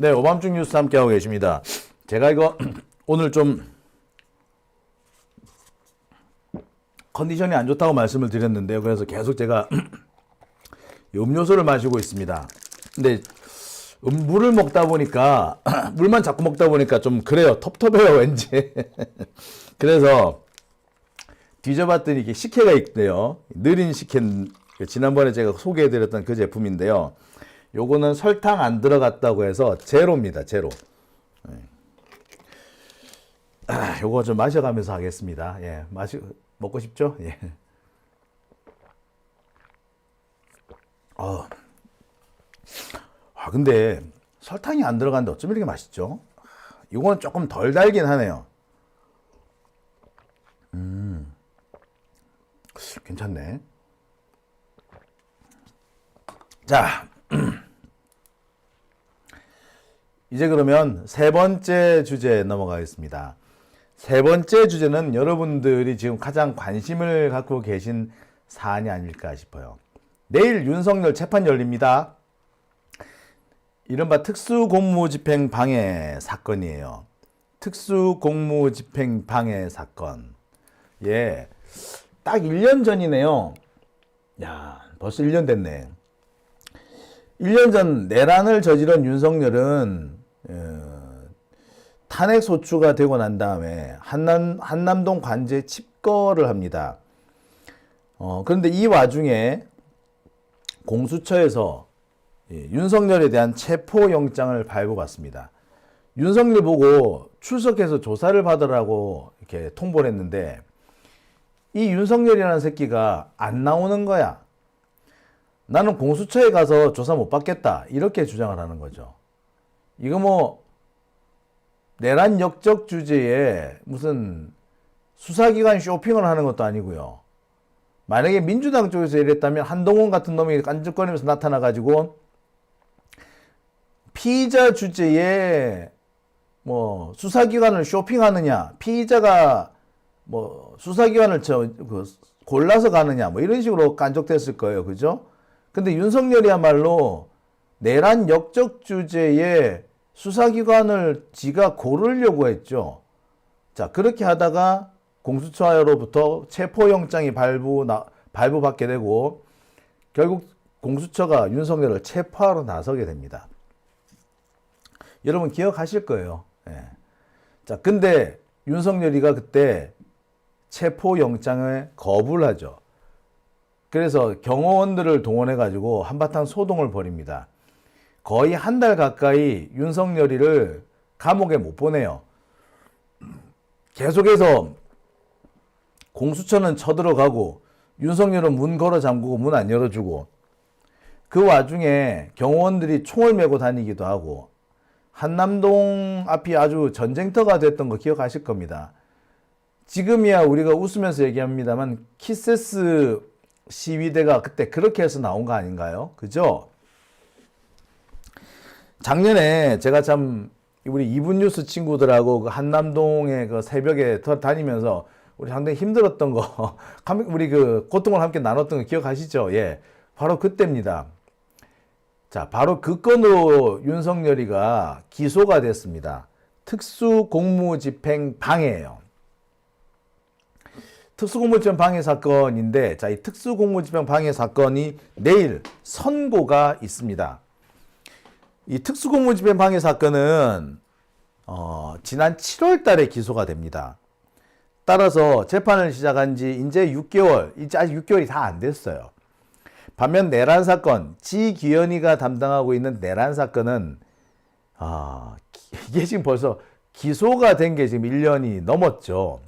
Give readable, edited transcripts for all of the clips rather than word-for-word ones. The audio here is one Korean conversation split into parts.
네, 오밤중 뉴스 함께하고 계십니다. 제가 이거 오늘 좀 컨디션이 안 좋다고 말씀을 드렸는데요. 그래서 계속 제가 음료수를 마시고 있습니다. 근데 물을 먹다 보니까 물만 자꾸 먹다 보니까 좀 그래요. 텁텁해요, 왠지. 그래서 뒤져봤더니 이게 식혜가 있대요. 느린 식혜, 지난번에 제가 소개해드렸던 그 제품인데요. 요거는 설탕 안 들어갔다고 해서 제로입니다. 제로. 요거 좀 마셔가면서 하겠습니다. 예, 먹고 싶죠? 예. 근데 설탕이 안 들어갔는데 어쩜 이렇게 맛있죠? 요거는 조금 덜 달긴 하네요. 괜찮네. 자, 이제 그러면 세 번째 주제에 넘어가겠습니다. 세 번째 주제는 여러분들이 지금 가장 관심을 갖고 계신 사안이 아닐까 싶어요. 내일 윤석열 재판 열립니다. 이른바 특수공무집행 방해 사건이에요. 특수공무집행 방해 사건. 예, 딱 1년 전이네요. 야, 벌써 1년 됐네. 1년 전 내란을 저지른 윤석열은 탄핵 소추가 되고 난 다음에 한남동 관저에 칩거를 합니다. 그런데 이 와중에 공수처에서 윤석열에 대한 체포영장을 발부받습니다. 윤석열 보고 출석해서 조사를 받으라고 이렇게 통보를 했는데 이 윤석열이라는 새끼가 안 나오는 거야. 나는 공수처에 가서 조사 못 받겠다. 이렇게 주장을 하는 거죠. 이거 뭐 내란 역적 주제에 무슨 수사기관 쇼핑을 하는 것도 아니고요. 만약에 민주당 쪽에서 이랬다면 한동훈 같은 놈이 깐죽거리면서 나타나가지고 피의자 주제에 뭐 수사기관을 쇼핑하느냐, 피의자가 뭐 수사기관을 골라서 가느냐, 뭐 이런 식으로 깐족됐을 거예요. 그죠? 근데 윤석열이야말로 내란 역적 주제에 수사기관을 지가 고르려고 했죠. 자, 그렇게 하다가 공수처로부터 체포영장이 발부받게 되고 결국 공수처가 윤석열을 체포하러 나서게 됩니다. 여러분 기억하실 거예요. 예. 자, 근데 윤석열이가 그때 체포영장을 거부를 하죠. 그래서 경호원들을 동원해가지고 한바탕 소동을 벌입니다. 거의 한 달 가까이 윤석열이를 감옥에 못 보내요. 계속해서 공수처는 쳐들어가고 윤석열은 문 걸어 잠그고 문 안 열어주고 그 와중에 경호원들이 총을 메고 다니기도 하고 한남동 앞이 아주 전쟁터가 됐던 거 기억하실 겁니다. 지금이야 우리가 웃으면서 얘기합니다만 키세스 시위대가 그때 그렇게 해서 나온 거 아닌가요? 그죠? 작년에 제가 참 우리 이분 뉴스 친구들하고 그 한남동에 그 새벽에 다니면서 우리 상당히 힘들었던 거, 우리 그 고통을 함께 나눴던 거 기억하시죠? 예. 바로 그때입니다. 자, 바로 그 건으로 윤석열이가 기소가 됐습니다. 특수공무집행 방해예요. 특수공무집행 방해 사건인데, 자, 이 특수공무집행 방해 사건이 내일 선고가 있습니다. 이 특수공무집행 방해 사건은 지난 7월 달에 기소가 됩니다. 따라서 재판을 시작한 지 이제 6개월, 이제 아직 6개월이 다 안 됐어요. 반면 내란 사건, 지기현이가 담당하고 있는 내란 사건은 이게 지금 벌써 기소가 된 게 지금 1년이 넘었죠.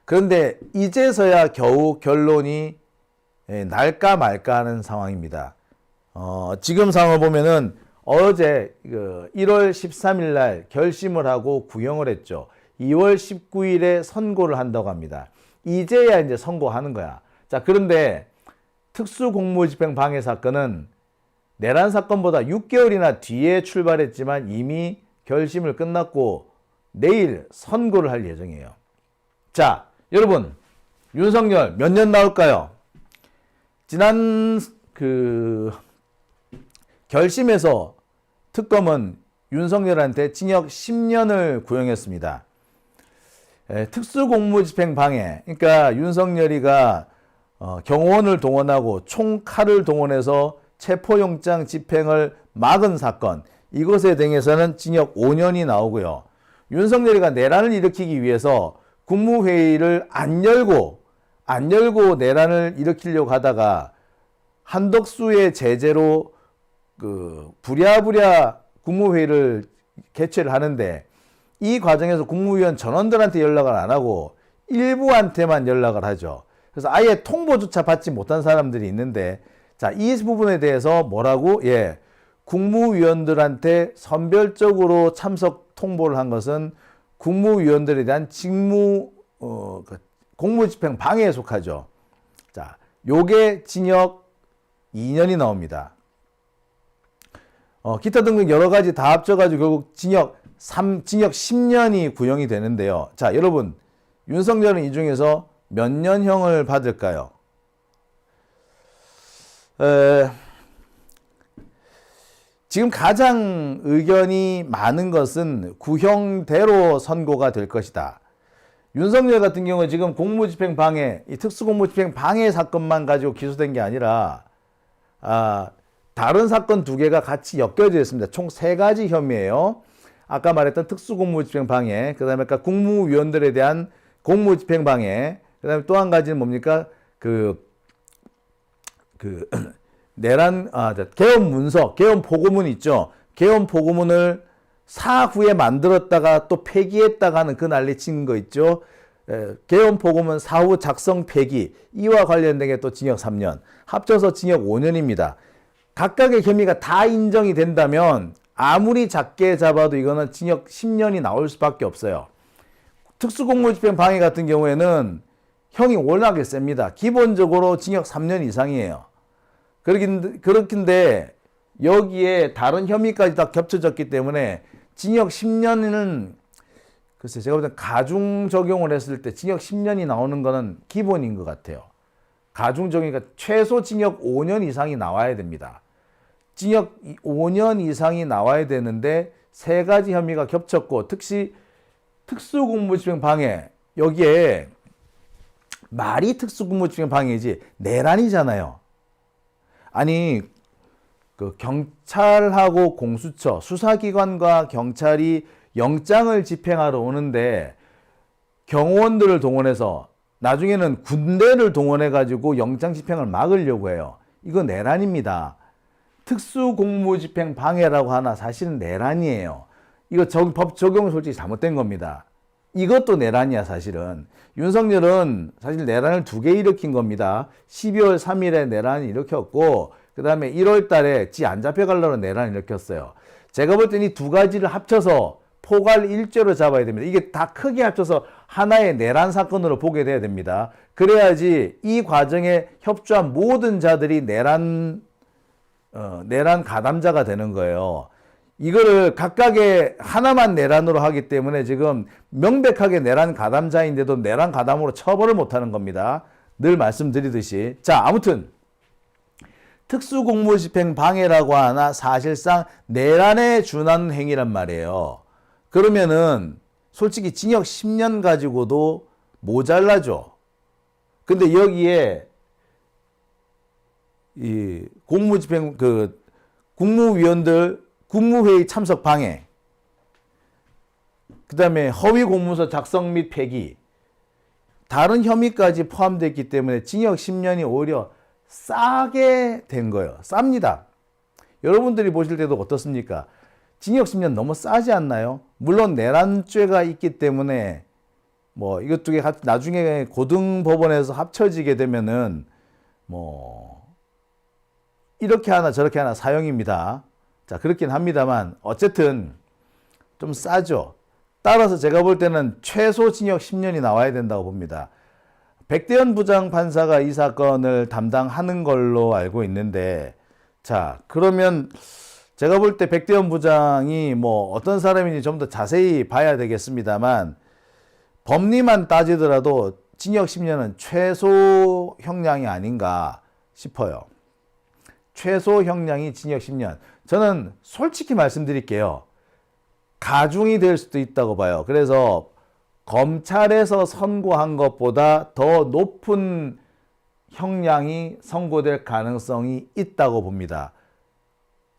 그런데 이제서야 겨우 결론이 날까 말까 하는 상황입니다. 지금 상황을 보면은 어제 1월 13일 날 결심을 하고 구형을 했죠. 2월 19일에 선고를 한다고 합니다. 이제야 이제 선고하는 거야. 자, 그런데 특수공무집행 방해 사건은 내란 사건보다 6개월이나 뒤에 출발했지만 이미 결심을 끝났고 내일 선고를 할 예정이에요. 자, 여러분, 윤석열 몇 년 나올까요? 지난 결심에서 특검은 윤석열한테 징역 10년을 구형했습니다. 특수공무집행 방해, 그러니까 윤석열이가 경호원을 동원하고 총칼을 동원해서 체포영장 집행을 막은 사건, 이것에 대해서는 징역 5년이 나오고요. 윤석열이가 내란을 일으키기 위해서 국무회의를 안 열고 내란을 일으키려고 하다가 한덕수의 제재로 부랴부랴 국무회의를 개최를 하는데, 이 과정에서 국무위원 전원들한테 연락을 안 하고 일부한테만 연락을 하죠. 그래서 아예 통보조차 받지 못한 사람들이 있는데, 자, 이 부분에 대해서 뭐라고? 국무위원들한테 선별적으로 참석 통보를 한 것은 국무위원들에 대한 공무집행 방해에 속하죠. 자, 요게 징역 2년이 나옵니다. 기타 등등 여러 가지 다 합쳐가지고 결국 징역 10년이 구형이 되는데요. 자, 여러분, 윤석열은 이 중에서 몇 년형을 받을까요? 지금 가장 의견이 많은 것은 구형대로 선고가 될 것이다. 윤석열 같은 경우는 지금 공무집행 방해, 이 특수공무집행 방해 사건만 가지고 기소된 게 아니라 다른 사건 2개가 같이 엮여져 있습니다. 총 3가지 혐의예요. 아까 말했던 특수공무집행 방해, 그 다음에 아까 국무위원들에 대한 공무집행 방해, 그 다음에 또 한 가지는 뭡니까? 개헌 문서, 개헌 포고문 있죠. 개헌 포고문을 사후에 만들었다가 또 폐기했다가 하는 그 난리친 거 있죠. 개헌 포고문 사후 작성 폐기, 이와 관련된 게 또 징역 3년, 합쳐서 징역 5년입니다. 각각의 혐의가 다 인정이 된다면 아무리 작게 잡아도 이거는 징역 10년이 나올 수밖에 없어요. 특수공무집행 방해 같은 경우에는 형이 워낙에 셉니다. 기본적으로 징역 3년 이상이에요. 그렇긴데 여기에 다른 혐의까지 다 겹쳐졌기 때문에 징역 10년은 글쎄 제가 볼 때 가중 적용을 했을 때 징역 10년이 나오는 거는 기본인 것 같아요. 가중 적용이니까 최소 징역 5년 이상이 나와야 됩니다. 징역 5년 이상이 나와야 되는데 3가지 혐의가 겹쳤고, 특수공무집행 방해, 여기에 말이 특수공무집행 방해지 내란이잖아요. 아니, 경찰하고 공수처, 수사기관과 경찰이 영장을 집행하러 오는데 경호원들을 동원해서 나중에는 군대를 동원해가지고 영장 집행을 막으려고 해요. 이거 내란입니다. 특수공무집행 방해라고 하나 사실은 내란이에요. 이거 법 적용은 솔직히 잘못된 겁니다. 이것도 내란이야 사실은. 윤석열은 사실 내란을 2개 일으킨 겁니다. 12월 3일에 내란을 일으켰고, 그 다음에 1월 달에 지 안 잡혀가려고 내란을 일으켰어요. 제가 볼 때는 이 2가지를 합쳐서 포괄 일죄로 잡아야 됩니다. 이게 다 크게 합쳐서 하나의 내란 사건으로 보게 돼야 됩니다. 그래야지 이 과정에 협조한 모든 자들이 내란 가담자가 되는 거예요. 이거를 각각의 하나만 내란으로 하기 때문에 지금 명백하게 내란 가담자인데도 내란 가담으로 처벌을 못하는 겁니다. 늘 말씀드리듯이. 자, 아무튼 특수공무집행 방해라고 하나 사실상 내란에 준하는 행위란 말이에요. 그러면은 솔직히 징역 10년 가지고도 모자라죠. 근데 여기에 이 공무집행 국무위원들 국무회의 참석 방해, 그 다음에 허위 공문서 작성 및 폐기, 다른 혐의까지 포함되어 있기 때문에 징역 10년이 오히려 싸게 된 거예요. 쌉니다. 여러분들이 보실 때도 어떻습니까? 징역 10년 너무 싸지 않나요? 물론 내란죄가 있기 때문에 뭐 이것 2개 나중에 고등법원에서 합쳐지게 되면은 뭐 이렇게 하나 저렇게 하나 사형입니다. 자, 그렇긴 합니다만 어쨌든 좀 싸죠. 따라서 제가 볼 때는 최소 징역 10년이 나와야 된다고 봅니다. 백대현 부장판사가 이 사건을 담당하는 걸로 알고 있는데, 자, 그러면 제가 볼 때 백대현 부장이 뭐 어떤 사람인지 좀 더 자세히 봐야 되겠습니다만, 법리만 따지더라도 징역 10년은 최소 형량이 아닌가 싶어요. 최소 형량이 징역 10년. 저는 솔직히 말씀드릴게요. 가중이 될 수도 있다고 봐요. 그래서 검찰에서 선고한 것보다 더 높은 형량이 선고될 가능성이 있다고 봅니다.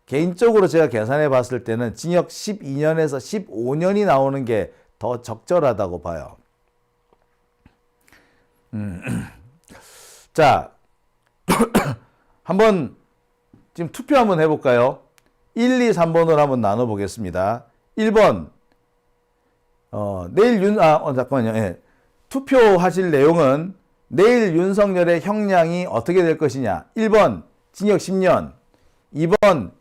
개인적으로 제가 계산해 봤을 때는 징역 12년에서 15년이 나오는 게 더 적절하다고 봐요. 자, 한번 지금 투표 한번 해볼까요? 1, 2, 3번으로 한번 나눠보겠습니다. 1번, 내일 잠깐만요. 예. 투표하실 내용은 내일 윤석열의 형량이 어떻게 될 것이냐. 1번, 징역 10년. 2번,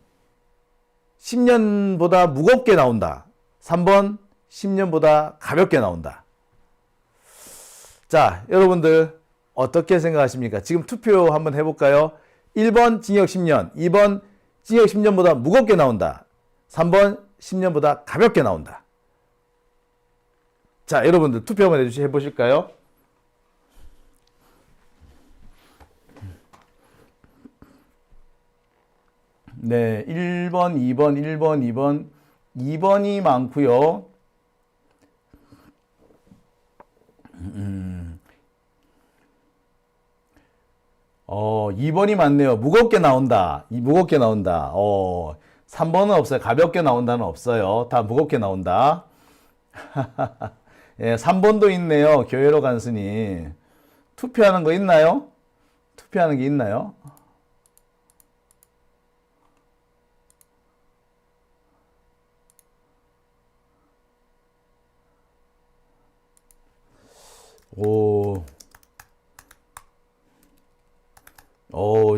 10년보다 무겁게 나온다. 3번, 10년보다 가볍게 나온다. 자, 여러분들 어떻게 생각하십니까? 지금 투표 한번 해볼까요? 1번 징역 10년, 2번 징역 10년보다 무겁게 나온다. 3번 10년보다 가볍게 나온다. 자, 여러분들 투표 한번 해보실까요? 네, 1번, 2번, 1번, 2번, 2번이 많고요. 2번이 많네요. 무겁게 나온다. 무겁게 나온다. 3번은 없어요. 가볍게 나온다는 없어요. 다 무겁게 나온다. 예, 3번도 있네요. 교회로 간스니. 투표하는 거 있나요? 투표하는 게 있나요?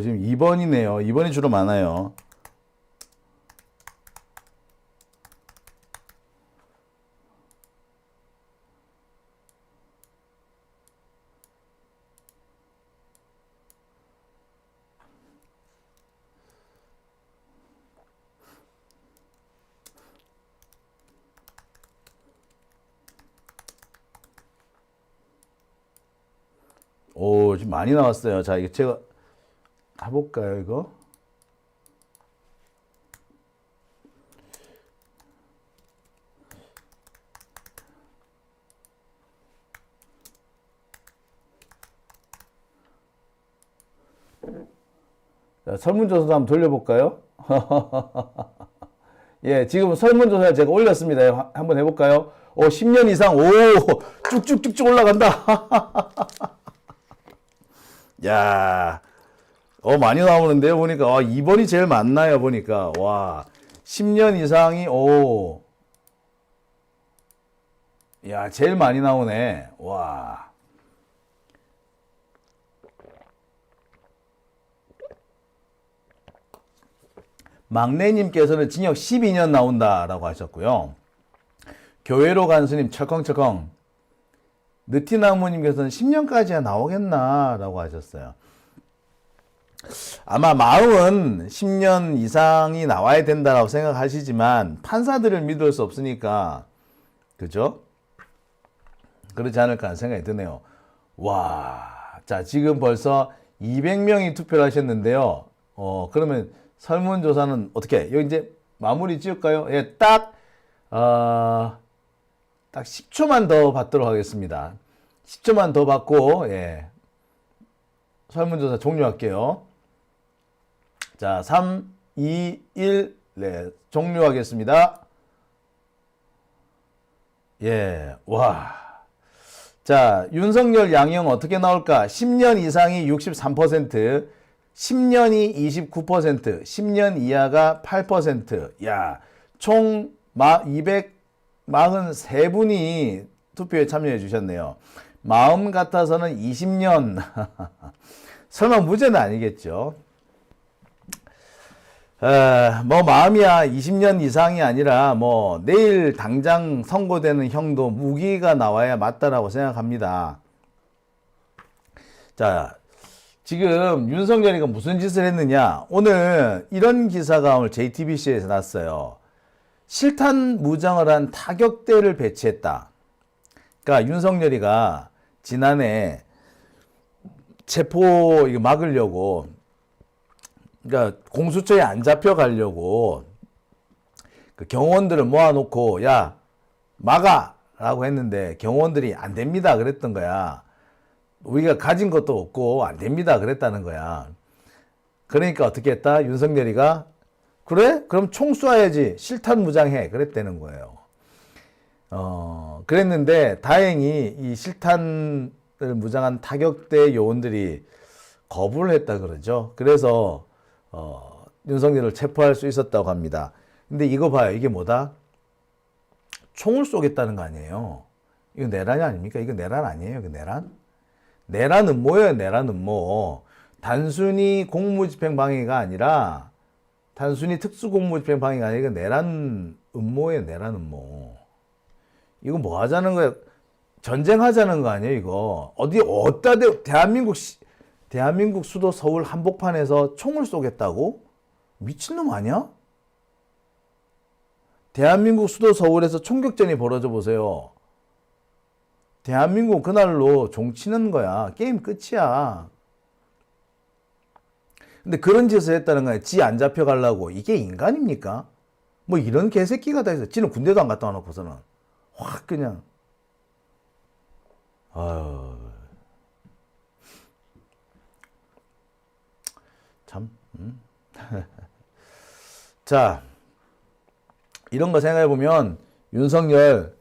지금 2번이네요. 2번이 주로 많아요. 지금 많이 나왔어요. 자, 이거 제가 가볼까요, 이거? 자, 설문조사도 한번 돌려볼까요? 예, 지금 설문조사 제가 올렸습니다. 한번 해볼까요? 10년 이상, 쭉쭉쭉쭉 올라간다. 야, 많이 나오는데요, 보니까. 2번이 제일 많나요, 보니까. 와, 10년 이상이, 야, 제일 많이 나오네. 와. 막내님께서는 징역 12년 나온다라고 하셨고요. 교회로 간 스님 철컹철컹. 느티나무님께서는 10년까지야 나오겠나라고 하셨어요. 아마 마음은 10년 이상이 나와야 된다라고 생각하시지만 판사들을 믿을 수 없으니까, 그죠? 그렇지 않을까 하는 생각이 드네요. 와, 자, 지금 벌써 200명이 투표를 하셨는데요. 그러면 설문조사는 어떻게? 여기 이제 마무리 지을까요? 예, 딱 10초만 더 받도록 하겠습니다. 10초만 더 받고, 예. 설문조사 종료할게요. 자, 3, 2, 1, 네, 종료하겠습니다. 예, 와. 자, 윤석열 양형 어떻게 나올까? 10년 이상이 63%, 10년이 29%, 10년 이하가 8%. 야, 총 243분이 투표에 참여해 주셨네요. 마음 같아서는 20년. 설마 무죄는 아니겠죠? 마음이야 20년 이상이 아니라 내일 당장 선고되는 형도 무기가 나와야 맞다라고 생각합니다. 자, 지금 윤석열이가 무슨 짓을 했느냐? 오늘 이런 기사가 오늘 JTBC에서 났어요. 실탄 무장을 한 타격대를 배치했다. 그러니까 윤석열이가 지난해 체포 이거 막으려고 그러니까 공수처에 안 잡혀가려고 그 경호원들을 모아놓고 야 막아라고 했는데 경호원들이 안 됩니다 그랬던 거야. 우리가 가진 것도 없고 안 됩니다 그랬다는 거야. 그러니까 어떻게 했다? 윤석열이가 그래? 그럼 총 쏴야지. 실탄 무장해. 그랬다는 거예요. 그랬는데 다행히 이 실탄을 무장한 타격대 요원들이 거부를 했다 그러죠. 그래서 윤석열을 체포할 수 있었다고 합니다. 근데 이거 봐요. 이게 뭐다? 총을 쏘겠다는 거 아니에요. 이거 내란이 아닙니까? 이거 내란 아니에요? 이거 내란? 내란은 뭐예요? 내란은 뭐 단순히 공무집행 방해가 아니라 단순히 특수공무집행 방해가 아니라 이거 내란 음모예요. 내란 음모. 이거 뭐 하자는 거야? 전쟁하자는 거 아니에요? 이거 어디다 대한민국 수도 서울 한복판에서 총을 쏘겠다고? 미친놈 아니야? 대한민국 수도 서울에서 총격전이 벌어져 보세요. 대한민국 그날로 종치는 거야. 게임 끝이야. 근데 그런 짓을 했다는 거야. 지 안 잡혀가려고. 이게 인간입니까? 뭐 이런 개새끼가 다 있어. 지는 군대도 안 갔다 와놓고서는. 확 그냥. 아유. 참. 자. 이런 거 생각해보면 윤석열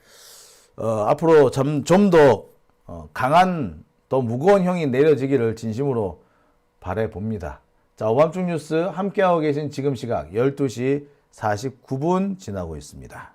앞으로 좀 더 강한 더 무거운 형이 내려지기를 진심으로 바라봅니다. 자, 오밤중 뉴스 함께하고 계신 지금 시각 12시 49분 지나고 있습니다.